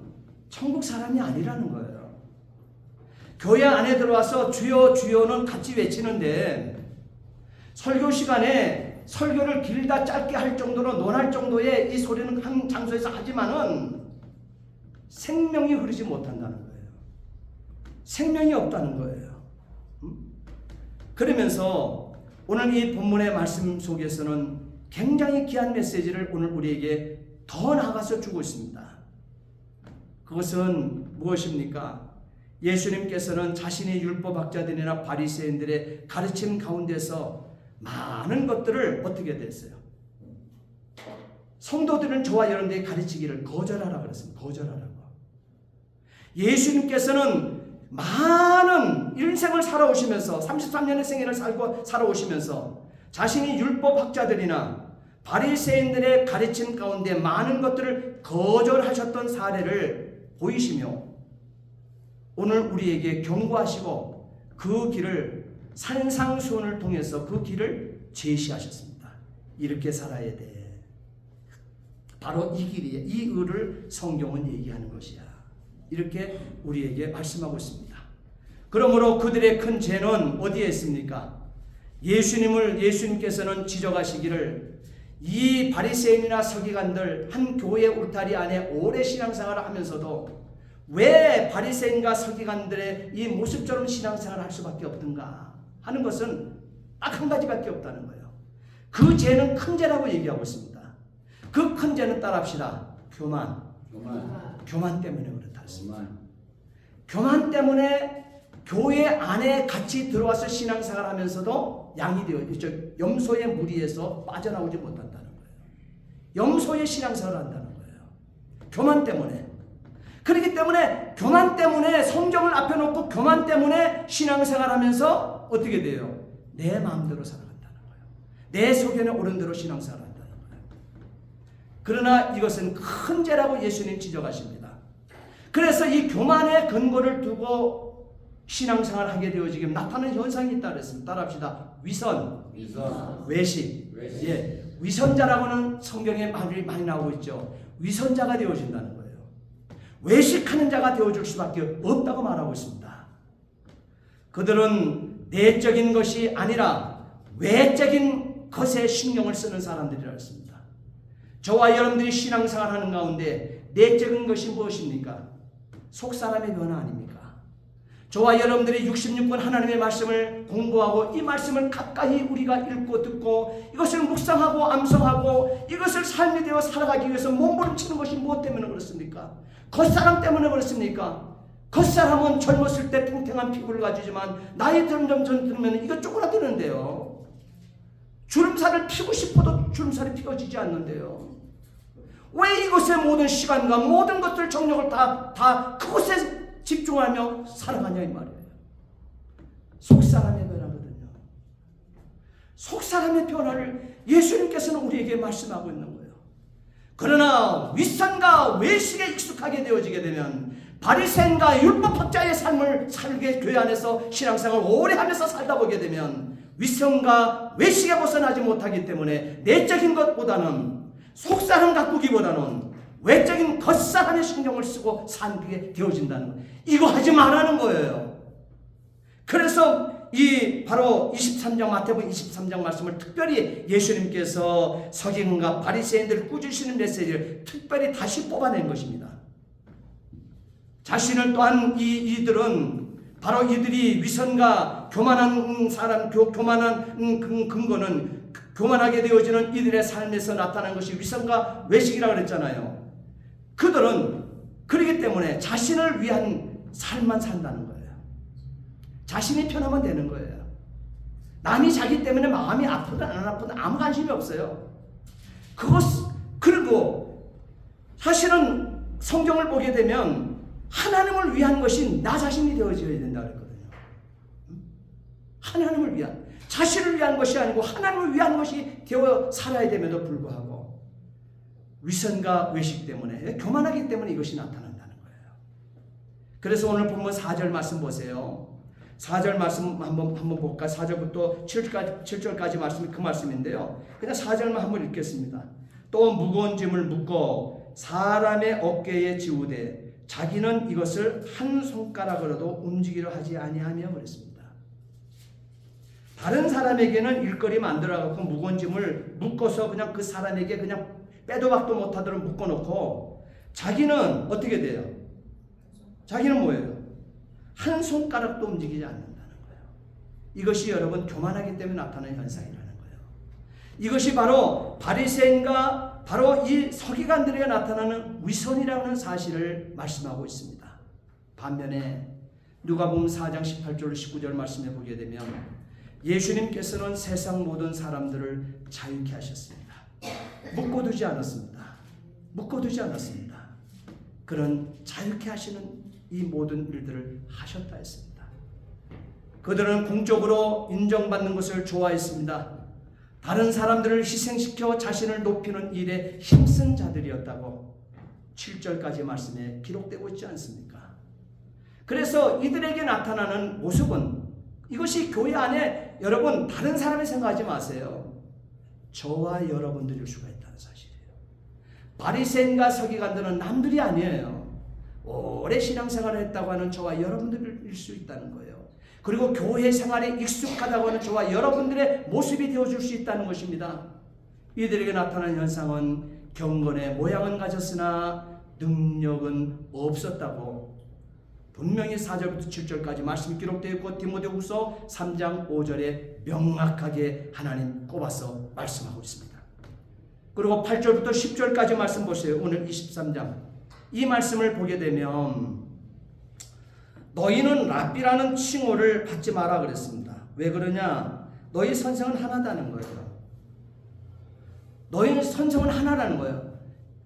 천국 사람이 아니라는 거예요. 교회 안에 들어와서 주여 주여는 같이 외치는데 설교 시간에 설교를 길다 짧게 할 정도로 논할 정도의 이 소리는 한 장소에서 하지만은 생명이 흐르지 못한다는 거예요. 생명이 없다는 거예요. 그러면서 오늘 이 본문의 말씀 속에서는 굉장히 귀한 메시지를 오늘 우리에게 더 나아가서 주고 있습니다. 그것은 무엇입니까? 예수님께서는 자신의 율법학자들이나 바리새인들의 가르침 가운데서 많은 것들을 어떻게 됐어요? 성도들은 저와 여러분들이 가르치기를 거절하라 그랬습니다. 거절하라고. 예수님께서는 많은 인생을 살아오시면서 33년의 생애를 살아오시면서 자신이 율법학자들이나 바리새인들의 가르침 가운데 많은 것들을 거절하셨던 사례를 보이시며 오늘 우리에게 경고하시고 그 길을 산상수훈을 통해서 그 길을 제시하셨습니다. 이렇게 살아야 돼. 바로 이 길이에요. 이 의를 성경은 얘기하는 것이야. 이렇게 우리에게 말씀하고 있습니다. 그러므로 그들의 큰 죄는 어디에 있습니까? 예수님께서는 지적하시기를 이 바리새인이나 서기관들 한 교회 울타리 안에 오래 신앙생활을 하면서도 왜 바리새인과 서기관들의 이 모습처럼 신앙생활을 할 수밖에 없던가 하는 것은 딱 한 가지밖에 없다는 거예요. 그 죄는 큰 죄라고 얘기하고 있습니다. 그 큰 죄는 따라합시다. 교만 때문에 그렇다 했습니다. 교만 때문에 교회 안에 같이 들어와서 신앙생활 하면서도 양이 되어 염소의 무리에서 빠져나오지 못한다는 거예요. 염소의 신앙생활을 한다는 거예요. 교만 때문에. 그렇기 때문에 교만 때문에 성경을 앞에 놓고 교만 때문에 신앙생활 하면서 어떻게 돼요? 내 마음대로 살아간다는 거예요. 내 소견에 옳은 대로 신앙생활을 한다는 거예요. 그러나 이것은 큰 죄라고 예수님 지적하십니다. 그래서 이 교만의 근거를 두고 신앙생활을 하게 되어지게 나타나는 현상이 있다 그랬습니다. 따라합시다. 위선. 외식. 예, 위선자라고는 성경에 많이 나오고 있죠. 위선자가 되어진다는 거예요. 외식하는 자가 되어줄 수밖에 없다고 말하고 있습니다. 그들은 내적인 것이 아니라 외적인 것에 신경을 쓰는 사람들이라 했습니다. 저와 여러분들이 신앙생활 하는 가운데 내적인 것이 무엇입니까? 속사람의 변화 아닙니까? 저와 여러분들이 66권 하나님의 말씀을 공부하고 이 말씀을 가까이 우리가 읽고 듣고 이것을 묵상하고 암송하고 이것을 삶이 되어 살아가기 위해서 몸부림치는 것이 무엇 때문에 그렇습니까? 겉사람 때문에 그렇습니까? 겉사람은 젊었을 때 탱탱한 피부를 가지지만 나이 점점 들면 이거 쪼그라드는데요. 주름살을 피고 싶어도 주름살이 피어지지 않는데요. 왜 이것에 모든 시간과 모든 것들 정력을 다 그것에 집중하며 살아가냐 이 말이에요. 속사람의 변화거든요. 속사람의 변화를 예수님께서는 우리에게 말씀하고 있는 거예요. 그러나 윗선과 외식에 익숙하게 되어지게 되면 바리새인과 율법학자의 삶을 살게 교회 안에서 신앙생활을 오래 하면서 살다 보게 되면 윗선과 외식에 벗어나지 못하기 때문에 내적인 것보다는 속사람 가꾸기보다는 외적인 겉사람의 신경을 쓰고 살게 되어진다는 거예요. 이거 하지 말라는 거예요. 그래서 이 바로 23장 마태복음 23장 말씀을 특별히 예수님께서 서기관과 바리새인들을 꾸짖으시는 메시지를 특별히 다시 뽑아낸 것입니다. 자신을 또한 이들은 바로 이들이 위선과 교만한 사람, 교만한 근거는 교만하게 되어지는 이들의 삶에서 나타나는 것이 위선과 외식이라고 그랬잖아요. 그들은 그렇기 때문에 자신을 위한 삶만 산다는 거예요. 자신이 편하면 되는 거예요. 남이 자기 때문에 마음이 아프든 안 아프든 아무 관심이 없어요. 그리고 사실은 성경을 보게 되면 하나님을 위한 것이 나 자신이 되어져야 된다고 그랬거든요. 하나님을 위한, 자신을 위한 것이 아니고 하나님을 위한 것이 되어 살아야 됨에도 불구하고 위선과 외식 때문에, 교만하기 때문에 이것이 나타난다는 거예요. 그래서 오늘 본문 4절 말씀 보세요. 4절 말씀 한번 볼까? 4절부터 7절까지 말씀이 그 말씀인데요. 그냥 4절만 한번 읽겠습니다. 또 무거운 짐을 묶어 사람의 어깨에 지우되 자기는 이것을 한 손가락으로도 움직이려 하지 아니하며 그랬습니다. 다른 사람에게는 일거리 만들어갖고 무거운 짐을 묶어서 그냥 그 사람에게 그냥 빼도 박도 못하도록 묶어놓고 자기는 어떻게 돼요? 자기는 뭐예요? 한 손가락도 움직이지 않는다는 거예요. 이것이 여러분 교만하기 때문에 나타나는 현상이라는 거예요. 이것이 바로 바리새인과 바로 이 서기관들에게 나타나는 위선이라는 사실을 말씀하고 있습니다. 반면에 누가복음 4장 18절 19절 말씀에 보게 되면 예수님께서는 세상 모든 사람들을 자유케 하셨습니다. 묶어두지 않았습니다. 묶어두지 않았습니다. 그런 자유케 하시는 이 모든 일들을 하셨다 했습니다. 그들은 공적으로 인정받는 것을 좋아했습니다. 다른 사람들을 희생시켜 자신을 높이는 일에 힘쓴 자들이었다고 7절까지 말씀에 기록되고 있지 않습니까? 그래서 이들에게 나타나는 모습은 이것이 교회 안에 여러분 다른 사람이 생각하지 마세요. 저와 여러분들일 수가 있다는 사실이에요. 바리새인과 서기관들은 남들이 아니에요. 오래 신앙생활을 했다고 하는 저와 여러분들일 수 있다는 거예요. 그리고 교회 생활에 익숙하다고 하는 저와 여러분들의 모습이 되어줄 수 있다는 것입니다. 이들에게 나타난 현상은 경건의 모양은 가졌으나 능력은 없었다고 분명히 4절부터 7절까지 말씀이 기록되어 있고 디모데후서 3장 5절에 명확하게 하나님 꼽아서 말씀하고 있습니다. 그리고 8절부터 10절까지 말씀 보세요. 오늘 23장 이 말씀을 보게 되면 너희는 랍비라는 칭호를 받지 마라 그랬습니다. 왜 그러냐? 너희 선생은 하나다는 거예요. 너희는 선생은 하나라는 거예요.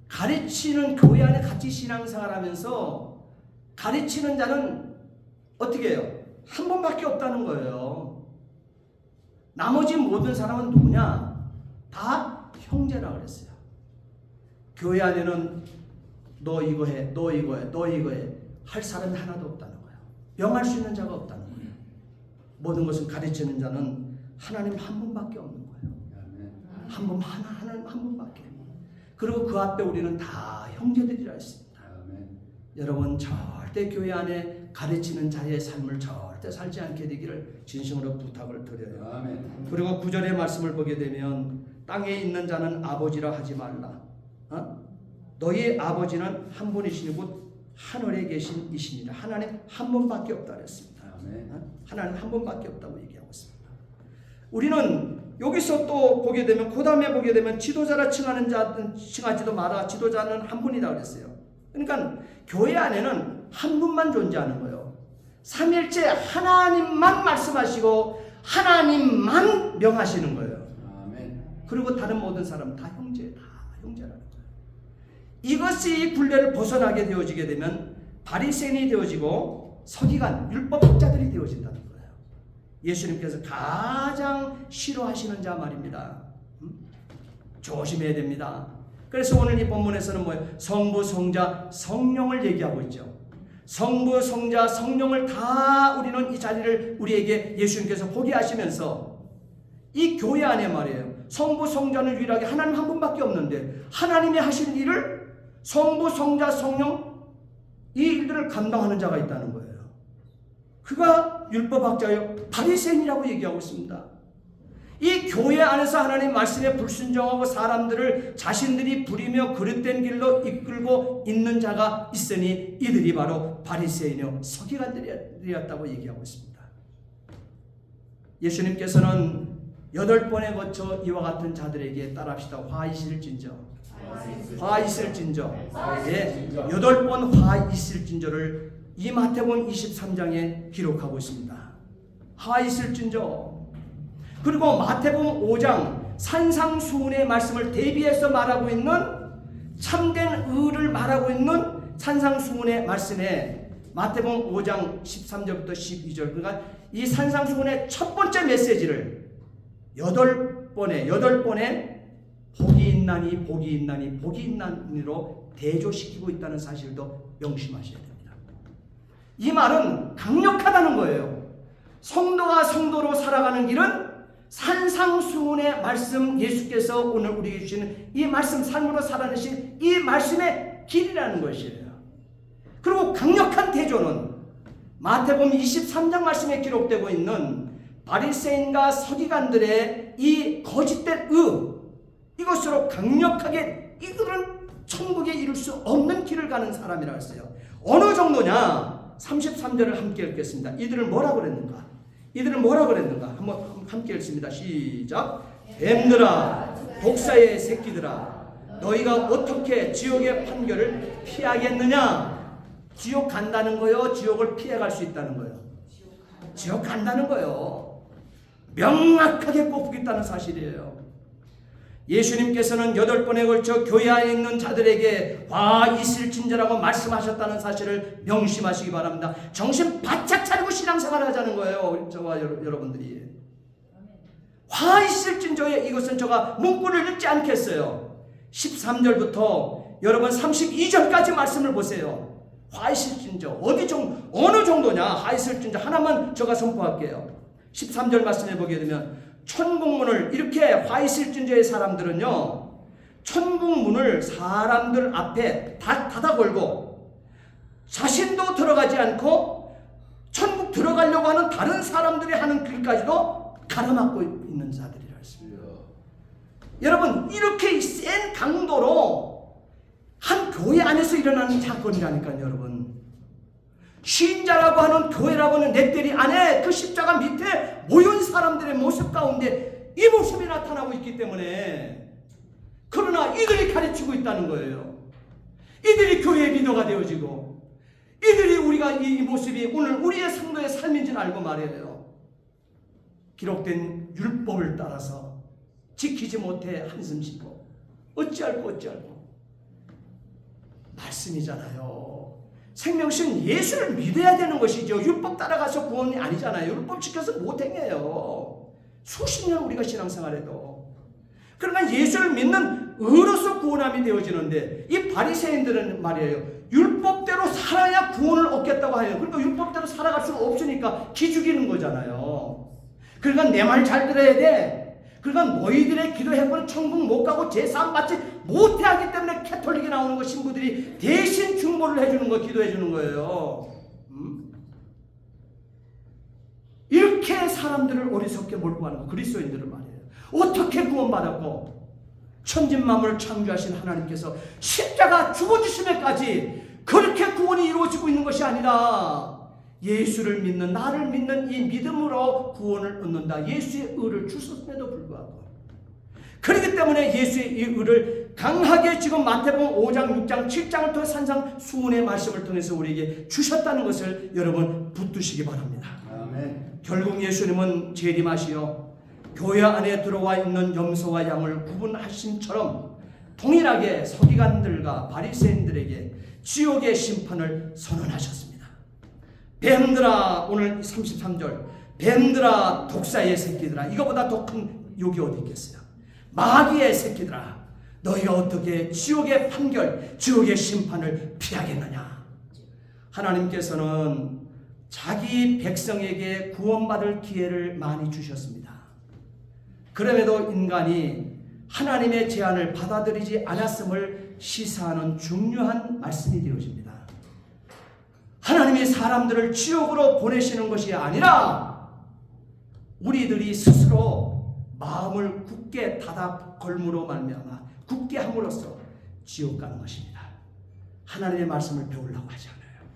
가르치는 교회 안에 같이 신앙생활하면서 가르치는 자는 어떻게 해요? 한 번밖에 없다는 거예요. 나머지 모든 사람은 누구냐? 다 형제라 그랬어요. 교회 안에는 너 이거 해, 너 이거 해, 너 이거 해 할 사람이 하나도 없다는 거예요. 명할 수 있는 자가 없다는 거예요. 모든 것을 가르치는 자는 하나님 한 분밖에 없는 거예요. 한 분, 하나님 한 분밖에. 그리고 그 앞에 우리는 다 형제들이라 했습니다. 여러분 절대 교회 안에 가르치는 자의 삶을 절대 살지 않게 되기를 진심으로 부탁을 드려요. 그리고 9절의 말씀을 보게 되면 땅에 있는 자는 아버지라 하지 말라. 너희 아버지는 한 분이시니 곧 하늘에 계신 이시니라. 하나님 한 분밖에 없다 그랬습니다. 하나님 한 분밖에 없다고 얘기하고 있습니다. 우리는 여기서 또 보게 되면 그 다음에 보게 되면 지도자라 칭하는 자는 칭하지도 마라. 지도자는 한 분이다 그랬어요. 그러니까 교회 안에는 한 분만 존재하는 거예요. 삼일째 하나님만 말씀하시고 하나님만 명하시는 거예요. 그리고 다른 모든 사람은 다 형제, 다 형제라는 거예요. 이것이 분례를 벗어나게 되어지게 되면 바리새인이 되어지고 서기관, 율법학자들이 되어진다는 거예요. 예수님께서 가장 싫어하시는 자 말입니다. 조심해야 됩니다. 그래서 오늘 이 본문에서는 뭐예요? 성부, 성자, 성령을 얘기하고 있죠. 성부, 성자, 성령을 다 우리는 이 자리를 우리에게 예수님께서 보게 하시면서 이 교회 안에 말이에요. 성부, 성자는 유일하게 하나님 한 분밖에 없는데 하나님이 하시는 일을 성부, 성자, 성령 이 일들을 감당하는 자가 있다는 거예요. 그가 율법학자요 바리새인이라고 얘기하고 있습니다. 이 교회 안에서 하나님 말씀에 불순종하고 사람들을 자신들이 부리며 그릇된 길로 이끌고 있는 자가 있으니 이들이 바로 바리새인이요 서기관들이었다고 얘기하고 있습니다. 예수님께서는 8번에 거쳐 이와 같은 자들에게 따라합시다. 화 있을진저. 화 있을진저. 예, 8번 화 있을진저를 이 마태복음 23장에 기록하고 있습니다. 화 있을진저. 그리고 마태복음 5장 산상수훈의 말씀을 대비해서 말하고 있는 참된 의를 말하고 있는 산상수훈의 말씀에 마태복음 5장 13절부터 12절 그러니까 이 산상수훈의 첫 번째 메시지를 8번에 복이 있나니 복이 있나니 복이 있나니로 대조시키고 있다는 사실도 명심하셔야 됩니다. 이 말은 강력하다는 거예요. 성도가 성도로 살아가는 길은 산상수훈의 말씀 예수께서 오늘 우리에게 주시는 이 말씀 삶으로 살아내신 이 말씀의 길이라는 것이에요. 그리고 강력한 대조는 마태복음 23장 말씀에 기록되고 있는 바리새인과 서기관들의 이 거짓된 이것으로 강력하게 이들은 천국에 이룰 수 없는 길을 가는 사람이라고 했어요. 어느 정도냐? 33절을 함께 읽겠습니다. 이들은 뭐라고 그랬는가? 한번 함께 읽습니다. 시작. 뱀들아, 독사의 새끼들아, 너희가 어떻게 지옥의 판결을 피하겠느냐? 지옥 간다는 거요? 지옥을 피해갈 수 있다는 거요? 지옥 간다는 거요. 명확하게 꼽겠다는 사실이에요. 예수님께서는 8번에 걸쳐 교회 안에 있는 자들에게 화 있을진저라고 말씀하셨다는 사실을 명심하시기 바랍니다. 정신 바짝 차리고 신앙생활을 하자는 거예요. 저와 여러분들이. 화 있을진저에 이것은 제가 문구를 읽지 않겠어요. 13절부터 여러분 32절까지 말씀을 보세요. 화 있을진저 어느 정도냐? 화 있을진저 하나만 제가 선포할게요. 13절 말씀해 보게 되면 천국문을 이렇게 화 있을진저의 사람들은요 천국문을 사람들 앞에 닫아 걸고 자신도 들어가지 않고 천국 들어가려고 하는 다른 사람들이 하는 길까지도 가로막고 있는 자들이라 했습니다. 여러분 이렇게 센 강도로 한 교회 안에서 일어나는 사건이라니까요. 여러분 신자라고 하는 교회라고 하는 넷대리 안에 그 십자가 밑에 모인 사람들의 모습 가운데 이 모습이 나타나고 있기 때문에 그러나 이들이 가르치고 있다는 거예요. 이들이 교회의 리더가 되어지고 이들이 우리가 이 모습이 오늘 우리의 성도의 삶인 줄 알고 말이에요. 기록된 율법을 따라서 지키지 못해 한숨 쉬고 어찌할꼬 말씀이잖아요. 생명신 예수를 믿어야 되는 것이죠. 율법 따라가서 구원이 아니잖아요. 율법 지켜서 못 행해요. 수십 년 우리가 신앙생활해도. 그러니까 예수를 믿는 의로서 구원함이 되어지는데 이 바리새인들은 말이에요. 율법대로 살아야 구원을 얻겠다고 해요. 그러니까 율법대로 살아갈 수가 없으니까 기죽이는 거잖아요. 그러니까 내 말 잘 들어야 돼. 그러니까 너희들의 기도해보면 천국 못 가고 제사함 받지 못해 하기 때문에 캐톨릭에 나오는 거 신부들이 대신 중보를 해주는 거, 기도해 주는 거예요. 이렇게 사람들을 어리석게 몰고 가는 거, 그리스도인들은 말이에요. 어떻게 구원받았고 천진만물을 창조하신 하나님께서 십자가 죽어주심에까지 그렇게 구원이 이루어지고 있는 것이 아니라 예수를 믿는, 나를 믿는 이 믿음으로 구원을 얻는다. 예수의 의를 주셨음에도 불구하고. 그렇기 때문에 예수의 이 의를 강하게 지금 마태복음 5장, 6장, 7장을 통해 산상수훈의 말씀을 통해서 우리에게 주셨다는 것을 여러분 붙드시기 바랍니다. 아멘. 결국 예수님은 재림하시어 교회 안에 들어와 있는 염소와 양을 구분하심처럼 동일하게 서기관들과 바리새인들에게 지옥의 심판을 선언하셨습니다. 뱀들아, 오늘 33절, 뱀들아 독사의 새끼들아, 이거보다 더 큰 욕이 어디 있겠어요. 마귀의 새끼들아, 너희가 어떻게 지옥의 판결, 지옥의 심판을 피하겠느냐. 하나님께서는 자기 백성에게 구원받을 기회를 많이 주셨습니다. 그럼에도 인간이 하나님의 제안을 받아들이지 않았음을 시사하는 중요한 말씀이 되어집니다. 하나님이 사람들을 지옥으로 보내시는 것이 아니라 우리들이 스스로 마음을 굳게 닫아 걸므로 말미암아 굳게 함으로써 지옥 가는 것입니다. 하나님의 말씀을 배우려고 하지 않아요.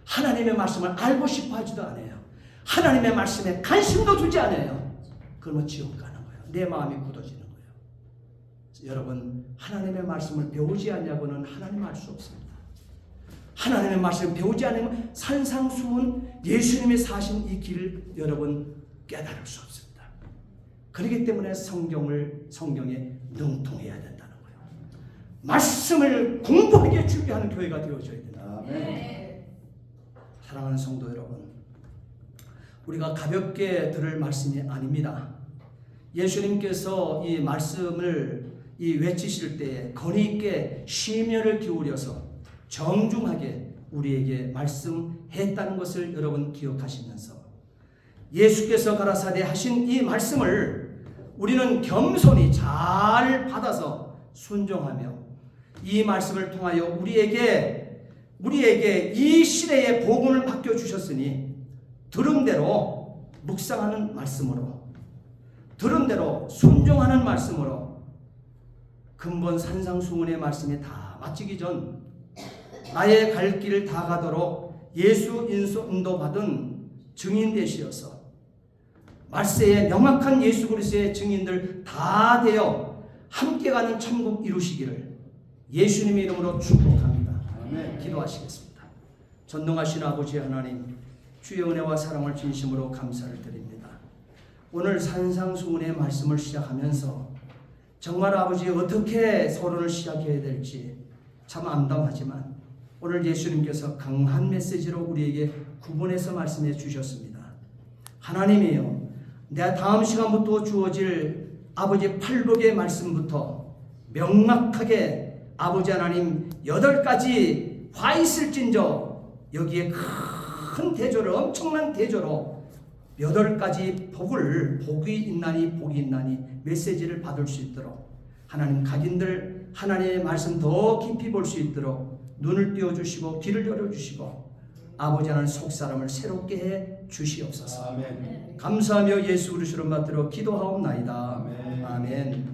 하나님의 말씀을 알고 싶어 하지도 않아요. 하나님의 말씀에 관심도 두지 않아요. 그러면 지옥 가는 거예요. 내 마음이 굳어지는 거예요. 여러분, 하나님의 말씀을 배우지 않냐고는 하나님 알 수 없습니다. 하나님의 말씀을 배우지 않으면 산상수훈 예수님이 사신 이 길을 여러분 깨달을 수 없습니다. 그렇기 때문에 성경에 능통해야 된다는 거예요. 말씀을 공부하게 준비하는 교회가 되어줘야 된다. 네. 사랑하는 성도 여러분, 우리가 가볍게 들을 말씀이 아닙니다. 예수님께서 이 말씀을 외치실 때에 권위 있게 심혈을 기울여서 정중하게 우리에게 말씀했다는 것을 여러분 기억하시면서 예수께서 가라사대 하신 이 말씀을 우리는 겸손히 잘 받아서 순종하며 이 말씀을 통하여 우리에게 이 시대의 복음을 맡겨주셨으니 들은 대로 묵상하는 말씀으로, 들은 대로 순종하는 말씀으로 근본 산상수훈의 말씀이 다 마치기 전 나의 갈 길을 다 가도록 예수 인도받은 증인 되시어서 말세에 명확한 예수 그리스도의 증인들 다 되어 함께 가는 천국 이루시기를 예수님의 이름으로 축복합니다. 아멘. 기도하시겠습니다. 전능하신 아버지 하나님, 주의 은혜와 사랑을 진심으로 감사를 드립니다. 오늘 산상수훈의 말씀을 시작하면서 정말 아버지 어떻게 서론을 시작해야 될지 참 암담하지만 오늘 예수님께서 강한 메시지로 우리에게 구분해서 말씀해 주셨습니다. 하나님이여, 내 다음 시간부터 주어질 아버지 팔복의 말씀부터 명확하게 아버지 하나님 8가지 화 있을진저 여기에 큰 대조로, 엄청난 대조로 8가지 복이 있나니 메시지를 받을 수 있도록 하나님 각인들 하나님의 말씀 더 깊이 볼 수 있도록 눈을 띄워주시고 귀를 열어주시고 아버지 하나님 속사람을 새롭게 해 주시옵소서. 아멘. 감사하며 예수 그리스도를 받들어 기도하옵나이다. 아멘. 아멘.